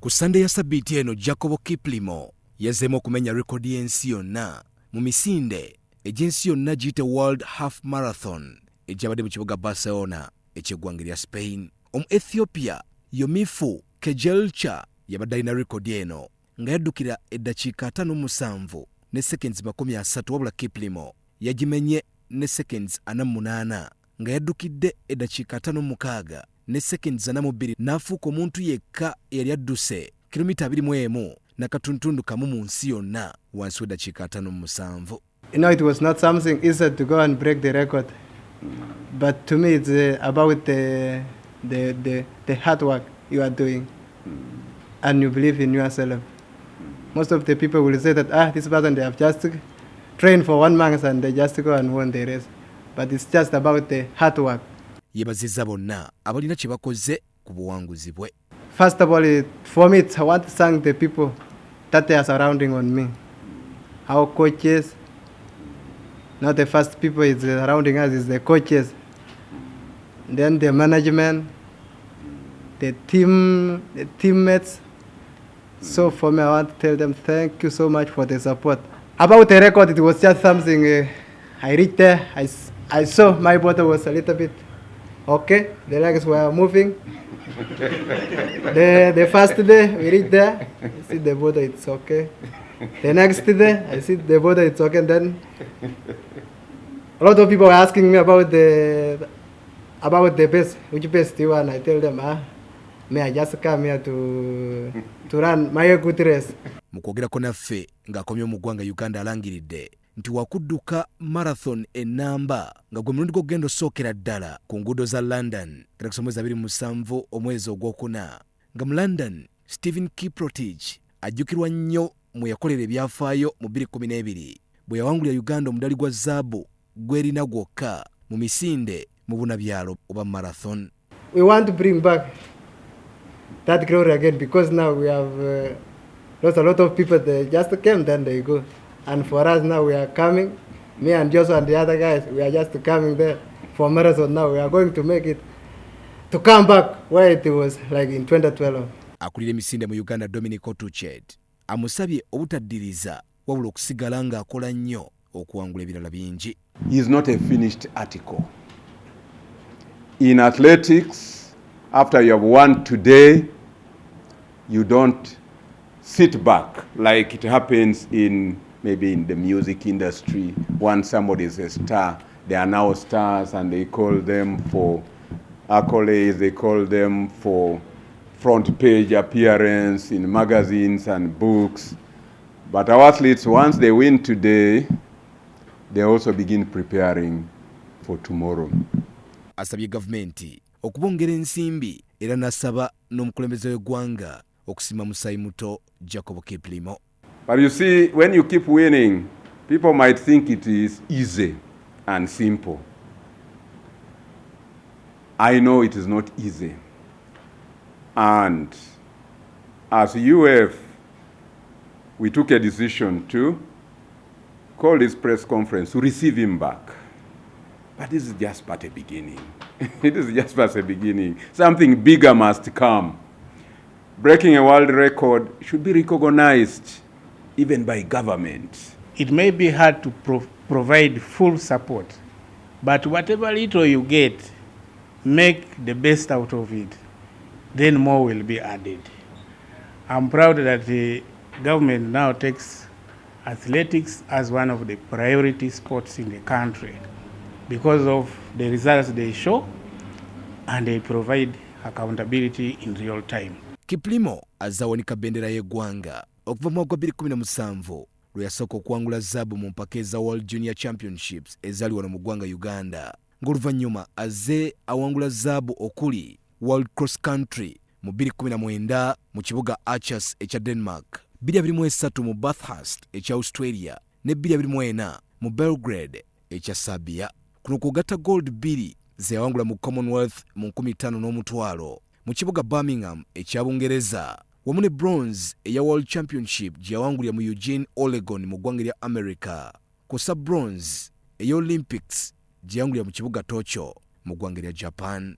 Ku Sunday ya Sabiti eno Jacob Kiplimo yazzeemu okumenya rekodi y'ensi yonna mu misinde egy'ensi yonna giyite World Half Marathon egyabadde mu kibuga Barcelona eky'eggwanga lya Spain. Ethiopia Yomifu Kejelcha yabadde alina rekodi eno nga yaddukira eddakiika 5:7 ne seconds 30 wabula Kiplimo yagimenye ne seconds 48 nga yaddukidde eddakiika 5:6 ne seconds 42 n'afuuka omuntu yekka eyali adduse kilomita 21 n'akatuntundu kamu mu nsi yonna wansi w'eddakiika 5:7. It was not something easy to go and break the record, but to me it's about the hard work you are doing and you believe in yourself. Most of the people will say that this person, they have just trained for 1 month and they just go and win the race, but it's just about the hard work. Yebazizza bonna abalina kye bakoze ku buwanguzi bwe. First of all, for me, I want to thank the people that they are surrounding on me. Our coaches, not the first people is surrounding us, is the coaches. Then the management, the teammates. So for me, I want to tell them thank you so much for the support. About the record, it was just something, I reached there, I saw my bottle was a little bit okay, the legs were moving. The first day we reached there, I see the border, it's okay. The next day, I see the border, it's okay. And then a lot of people were asking me about the best, which best you want. I tell them, may I just come here to run my good race. Mu kwogerako naffe ng'akomye omuggwanga Uganda alangiridde nti wakudduka marathon enamba nga gwe mulundi gw'ogenda osookera ddala ku nguudo za London kati ku mwezi 27 omwezi ogwokuna nga mu London Stephen Kiprotich ajjukirwa nnyo mu yakolera ebyafaayo mu 2012 bwe yawangulira Uganda omudali gwa zaabu gw'erina gwokka mu misinde mu bunabyalo oba marathon. We want to bring back that glory again because now we have lost a lot of people. They just came, then they go. And for us now, we are coming. Me and Joshua and the other guys, we are just coming there for marathon now. We are going to make it to come back where it was like in 2012. Akulira emisinde mu Uganda Dominic Otuchet amusabye obutaddiriza wabula okusigala ng'akola nnyo okuwangula ebirala bingi. He is not a finished article. In athletics, after you have won today, you don't sit back like it happens in maybe in the music industry. Once somebody is a star, they are now stars and they call them for accolades, they call them for front page appearance in magazines and books. But our athletes, once they win today, they also begin preparing for tomorrow. Asabye gavumenti okubongera ensimbi era nasaba n'omukulembeze w'eggwanga okusima musayi muto Jacob Kiplimo. But you see, when you keep winning, people might think it is easy and simple. I know it is not easy. And as UF, we took a decision to call this press conference to receive him back. But this is just but a beginning. It is just but a beginning. Something bigger must come. Breaking a world record should be recognized even by government. It may be hard to provide full support, but whatever little you get, make the best out of it. Then more will be added. I'm proud that the government now takes athletics as one of the priority sports in the country because of the results they show and they provide accountability in real time. Kiplimo azawanika bendera y'eggwanga okuva mu 2017 lwe yasooka okuwangula zaabu mu mpaka eza World Junior Championships ezali wano mu ggwanga Uganda ng'oluvannyuma azze awangula zaabu okuli World Cross Country mu 2019 mu kibuga Aarhus ekya Denmark, 2023 mu Bathurst ekya Australia ne 2024 mu Belgrade ekya Serbia. Kuno kugatta gold 2 ze yawangula mu Commonwealth mu 15,000 mu kibuga Birmingham ekya Bungereza wamu ne bronze eya World Championship gye yawangulira mu Eugene, Oregon mu ggwanga lya America, kussa bronze eya Olympics gye yawangulira mu kibuga Tokyo mu ggwanga lya Japan.